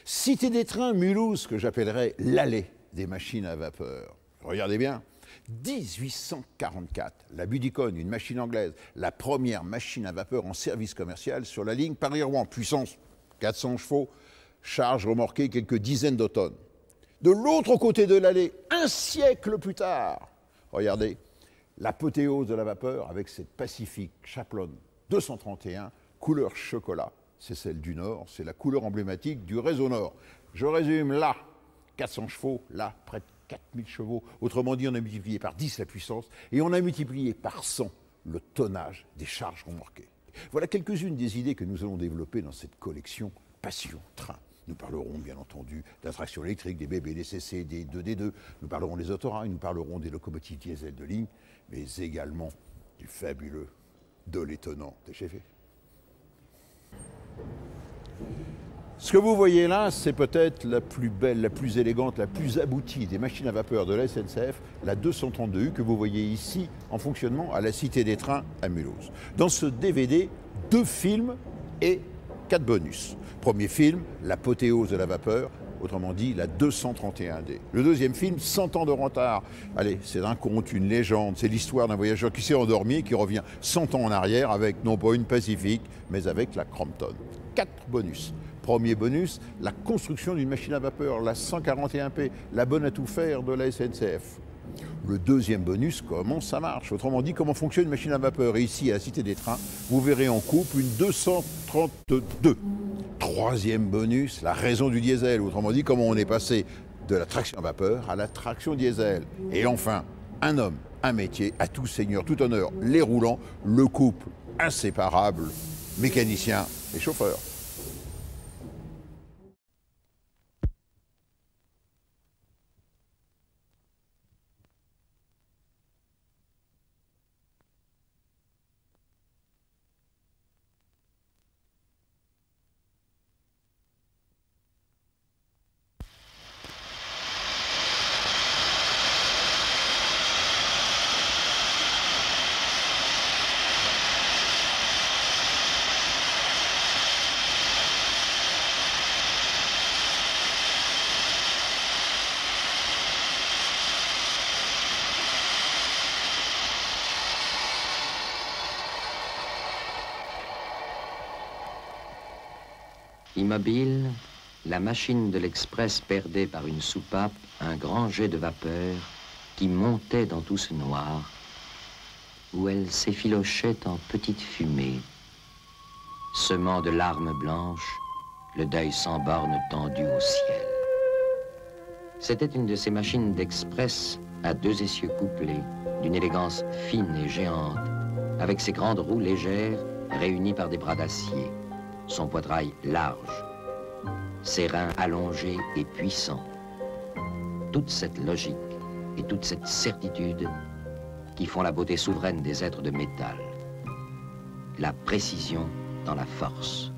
Cité des trains, Mulhouse, que j'appellerais l'allée des machines à vapeur. Regardez bien, 1844, la Budicone, une machine anglaise, la première machine à vapeur en service commercial sur la ligne Paris-Rouen, puissance 400 chevaux, charge remorquée quelques dizaines de tonnes. De l'autre côté de l'allée, un siècle plus tard, regardez, l'apothéose de la vapeur avec cette Pacific Chaplon 231, couleur chocolat. C'est celle du Nord, c'est la couleur emblématique du réseau Nord. Je résume, là, 400 chevaux, là, près de 4000 chevaux. Autrement dit, on a multiplié par 10 la puissance et on a multiplié par 100 le tonnage des charges remorquées. Voilà quelques-unes des idées que nous allons développer dans cette collection Passion Train. Nous parlerons bien entendu d'attraction électrique, des BB, des CC, des 2D2. Nous parlerons des autorails, nous parlerons des locomotives diesel de ligne, mais également du fabuleux, de l'étonnant TGV. Ce que vous voyez là, c'est peut-être la plus belle, la plus élégante, la plus aboutie des machines à vapeur de la SNCF, la 232U que vous voyez ici en fonctionnement à la Cité des Trains à Mulhouse. Dans ce DVD, 2 films et 4 bonus. Premier film, l'apothéose de la vapeur, autrement dit la 231D. Le deuxième film, 100 ans de retard. Allez, c'est un conte, une légende, c'est l'histoire d'un voyageur qui s'est endormi et qui revient 100 ans en arrière avec non pas une Pacific, mais avec la Crompton. 4 bonus. Premier bonus, la construction d'une machine à vapeur, la 141P, la bonne à tout faire de la SNCF. Le deuxième bonus, comment ça marche, autrement dit, comment fonctionne une machine à vapeur. Et ici, à la Cité des Trains, vous verrez en coupe une 232. Troisième bonus, la raison du diesel, autrement dit, comment on est passé de la traction à vapeur à la traction diesel. Et enfin, un homme, un métier, à tout seigneur, tout honneur, les roulants, le couple inséparable, mécanicien et chauffeur. Immobile, la machine de l'express perdait par une soupape un grand jet de vapeur qui montait dans tout ce noir, où elle s'effilochait en petites fumées, semant de larmes blanches le deuil sans borne tendu au ciel. C'était une de ces machines d'express à 2 essieux couplés, d'une élégance fine et géante, avec ses grandes roues légères réunies par des bras d'acier, son poitrail large, ses reins allongés et puissants. Toute cette logique et toute cette certitude qui font la beauté souveraine des êtres de métal. La précision dans la force.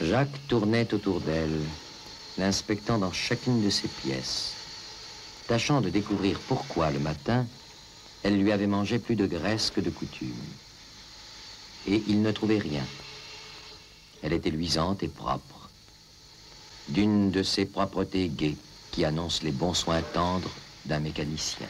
Jacques tournait autour d'elle, l'inspectant dans chacune de ses pièces, tâchant de découvrir pourquoi, le matin, elle lui avait mangé plus de graisse que de coutume. Et il ne trouvait rien. Elle était luisante et propre, d'une de ces propretés gaies qui annoncent les bons soins tendres d'un mécanicien.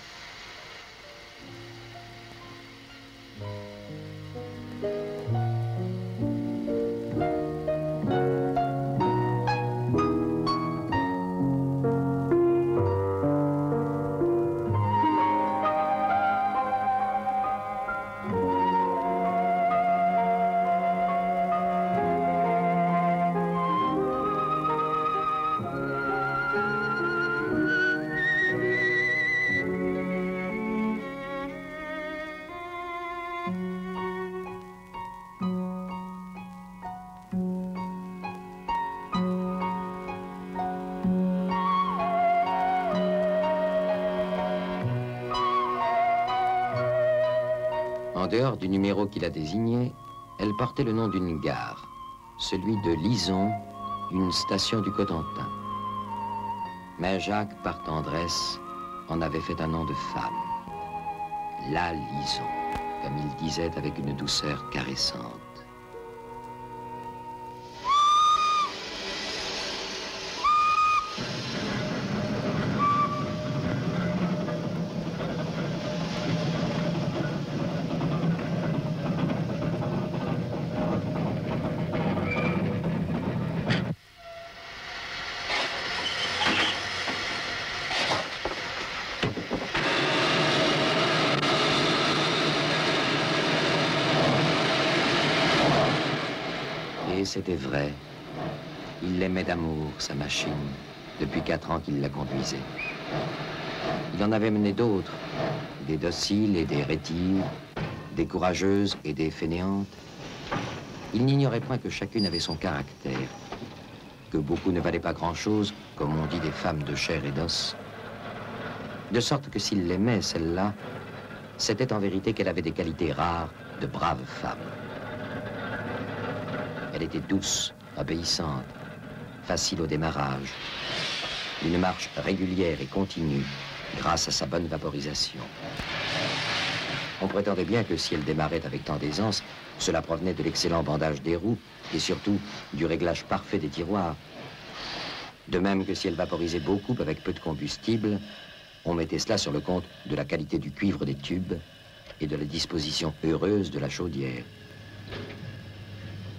dehors du numéro qui la désignait, elle portait le nom d'une gare, celui de Lison, une station du Cotentin. Mais Jacques, par tendresse, en avait fait un nom de femme. La Lison, comme il disait avec une douceur caressante. Et c'était vrai. Il l'aimait d'amour, sa machine, depuis 4 ans qu'il la conduisait. Il en avait mené d'autres, des dociles et des rétives, des courageuses et des fainéantes. Il n'ignorait point que chacune avait son caractère, que beaucoup ne valaient pas grand-chose, comme on dit des femmes de chair et d'os. De sorte que s'il l'aimait, celle-là, c'était en vérité qu'elle avait des qualités rares de brave femme. Elle était douce, obéissante, facile au démarrage, une marche régulière et continue grâce à sa bonne vaporisation. On prétendait bien que si elle démarrait avec tant d'aisance, cela provenait de l'excellent bandage des roues et surtout du réglage parfait des tiroirs. De même que si elle vaporisait beaucoup avec peu de combustible, on mettait cela sur le compte de la qualité du cuivre des tubes et de la disposition heureuse de la chaudière.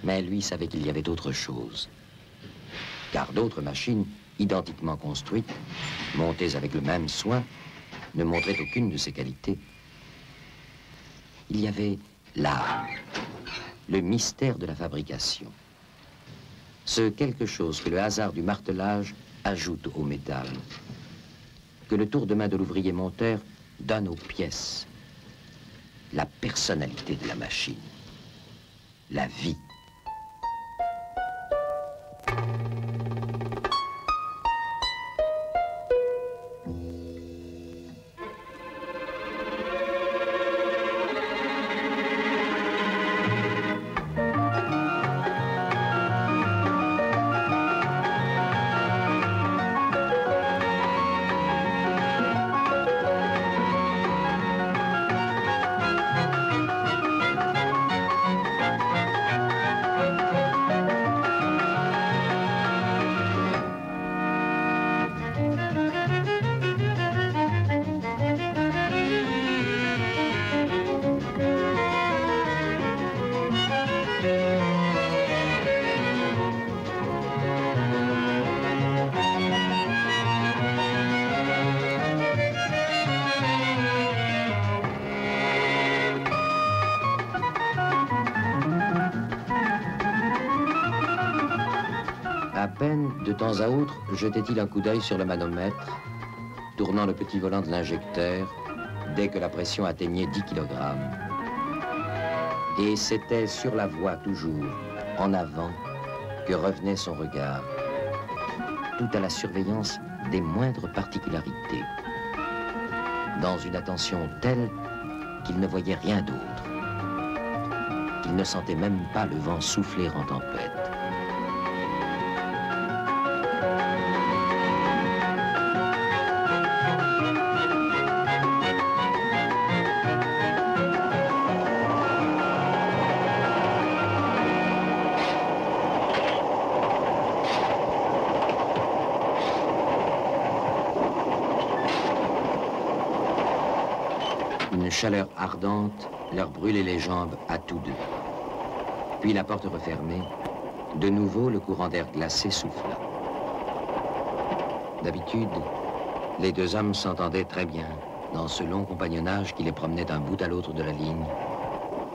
Mais lui savait qu'il y avait autre chose. Car d'autres machines, identiquement construites, montées avec le même soin, ne montraient aucune de ces qualités. Il y avait l'art, le mystère de la fabrication. Ce quelque chose que le hasard du martelage ajoute au métal, que le tour de main de l'ouvrier monteur donne aux pièces. La personnalité de la machine, la vie. À peine, de temps à autre, jetait-il un coup d'œil sur le manomètre, tournant le petit volant de l'injecteur dès que la pression atteignait 10 kg. Et c'était sur la voie toujours, en avant, que revenait son regard, tout à la surveillance des moindres particularités, dans une attention telle qu'il ne voyait rien d'autre, qu'il ne sentait même pas le vent souffler en tempête. Une chaleur ardente leur brûlait les jambes à tous deux. Puis la porte refermée, de nouveau le courant d'air glacé souffla. D'habitude, les deux hommes s'entendaient très bien dans ce long compagnonnage qui les promenait d'un bout à l'autre de la ligne,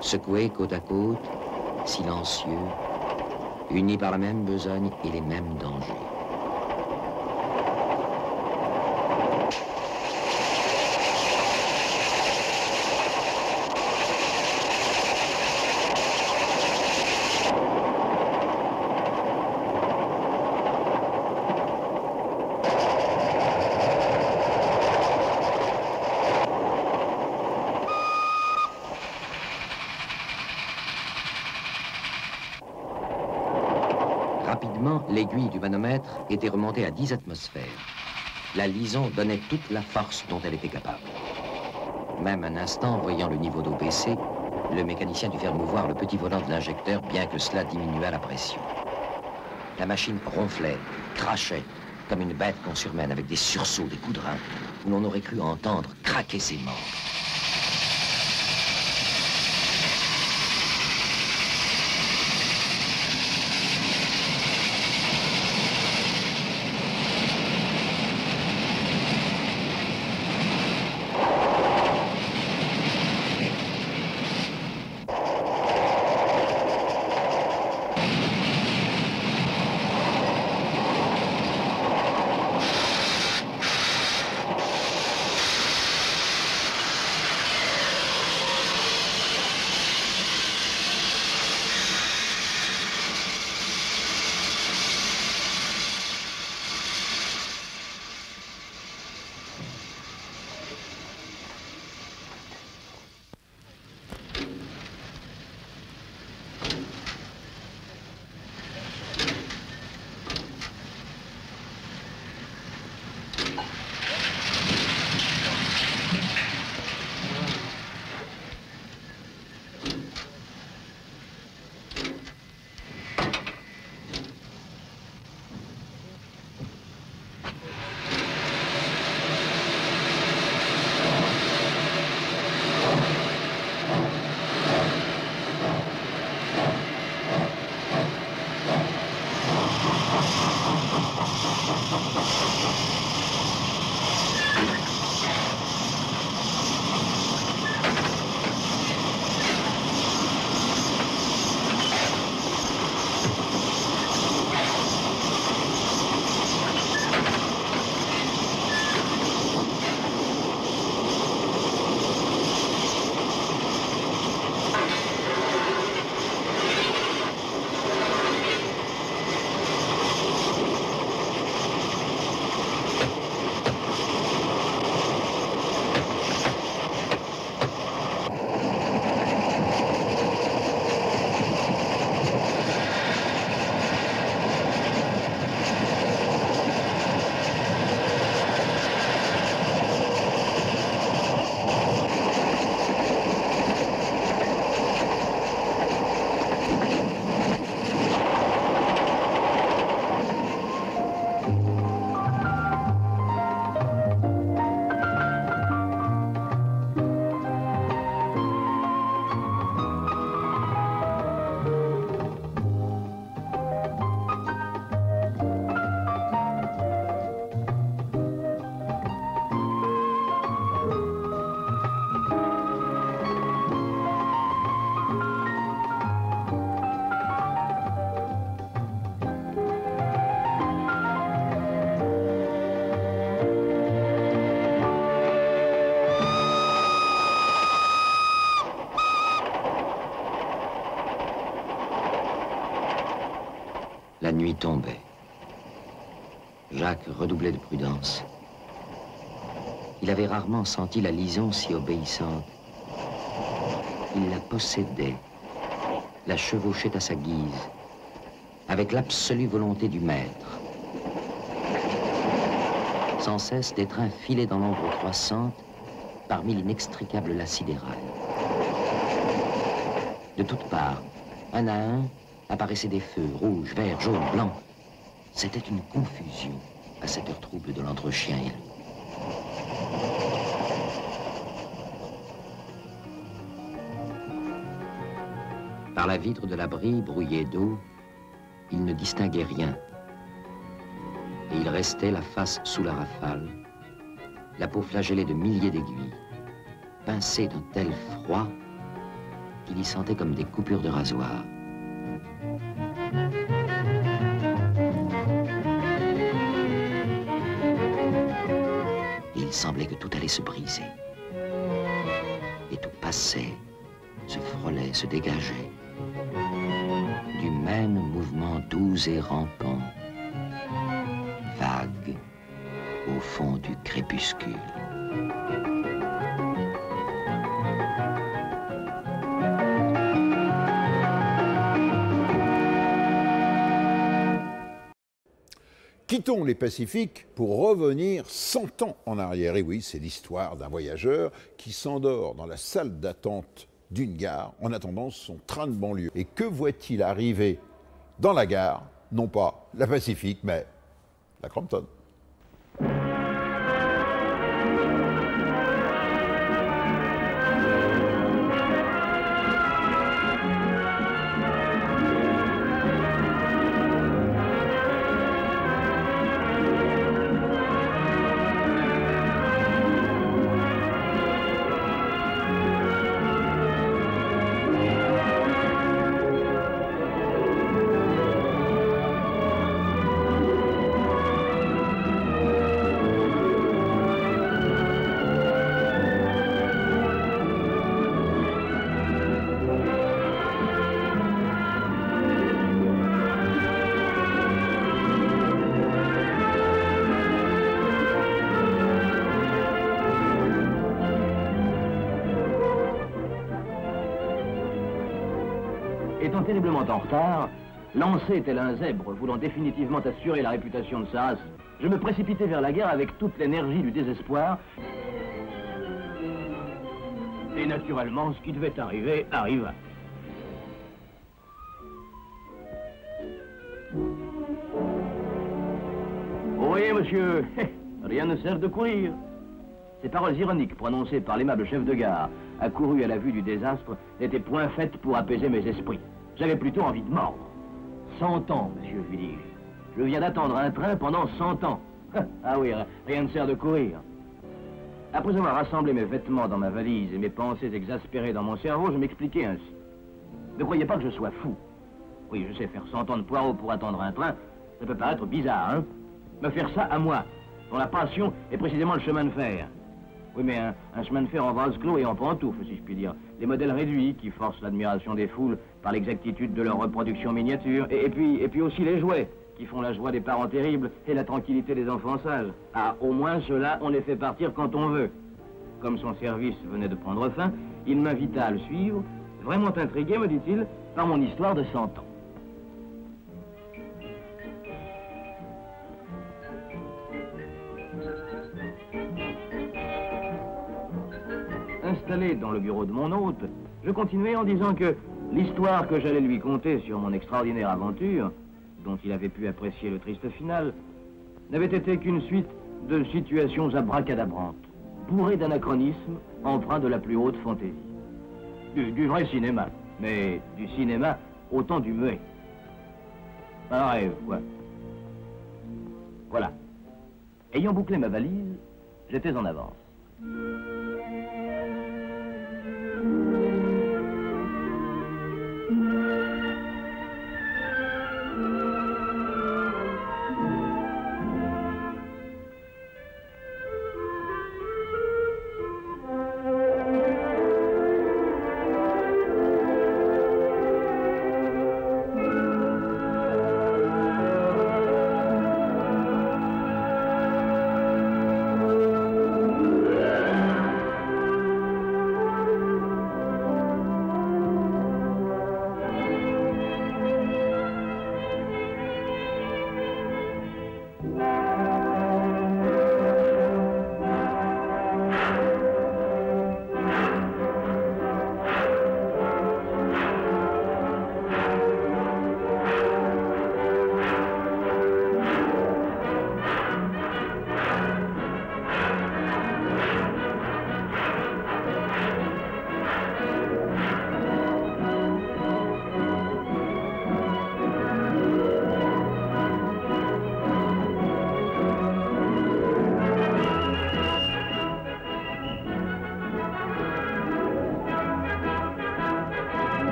secoués côte à côte, silencieux, unis par la même besogne et les mêmes dangers. Rapidement, l'aiguille du manomètre était remontée à 10 atmosphères. La lison donnait toute la force dont elle était capable. Même un instant, voyant le niveau d'eau baisser, le mécanicien dut faire mouvoir le petit volant de l'injecteur, bien que cela diminuât la pression. La machine ronflait, crachait, comme une bête qu'on surmène avec des sursauts, des coups de rein, où l'on aurait cru entendre craquer ses membres. La nuit tombait. Jacques redoublait de prudence. Il avait rarement senti la lison si obéissante. Il la possédait, la chevauchait à sa guise, avec l'absolue volonté du maître. Sans cesse, des trains filaient dans l'ombre croissante parmi l'inextricable la sidérale. De toutes parts, un à un, apparaissaient des feux, rouges, verts, jaunes, blancs. C'était une confusion à cette heure trouble de l'entre-chien et loup. Par la vitre de l'abri brouillée d'eau, il ne distinguait rien. Et il restait la face sous la rafale, la peau flagellée de milliers d'aiguilles, pincée d'un tel froid qu'il y sentait comme des coupures de rasoir. Il semblait que tout allait se briser. Et tout passait, se frôlait, se dégageait. Du même mouvement doux et rampant, vague, au fond du crépuscule. Quittons les Pacifiques pour revenir 100 ans en arrière. Et oui, c'est l'histoire d'un voyageur qui s'endort dans la salle d'attente d'une gare en attendant son train de banlieue. Et que voit-il arriver dans la gare? Non pas la Pacifique, mais la Crompton. Étant terriblement en retard, lancé tel un zèbre voulant définitivement assurer la réputation de sa race, je me précipitais vers la guerre avec toute l'énergie du désespoir. Et naturellement, ce qui devait arriver, arriva. Vous voyez, monsieur, rien ne sert de courir. Ces paroles ironiques prononcées par l'aimable chef de gare, accouru à la vue du désastre, n'étaient point faites pour apaiser mes esprits. J'avais plutôt envie de mordre. 100 ans, monsieur, lui dis-je. Je viens d'attendre un train pendant 100 ans. Ah oui, rien ne sert de courir. Après avoir rassemblé mes vêtements dans ma valise et mes pensées exaspérées dans mon cerveau, je m'expliquais ainsi. Ne croyez pas que je sois fou. Oui, je sais faire 100 ans de poireaux pour attendre un train, ça peut paraître bizarre, hein? Me faire ça à moi, dont la passion est précisément le chemin de fer. Oui, mais un chemin de fer en vase clos et en pantoufle, si je puis dire. Les modèles réduits qui forcent l'admiration des foules par l'exactitude de leur reproduction miniature. Et puis aussi les jouets qui font la joie des parents terribles et la tranquillité des enfants sages. Ah, au moins ceux-là, on les fait partir quand on veut. Comme son service venait de prendre fin, il m'invita à le suivre, vraiment intrigué, me dit-il, par mon histoire de 100 ans. Installé dans le bureau de mon hôte, je continuais en disant que l'histoire que j'allais lui conter sur mon extraordinaire aventure, dont il avait pu apprécier le triste final, n'avait été qu'une suite de situations abracadabrantes, bourrées d'anachronismes, empreints de la plus haute fantaisie. Du vrai cinéma, mais du cinéma au temps du muet. Un rêve, quoi. Voilà. Ayant bouclé ma valise, j'étais en avance.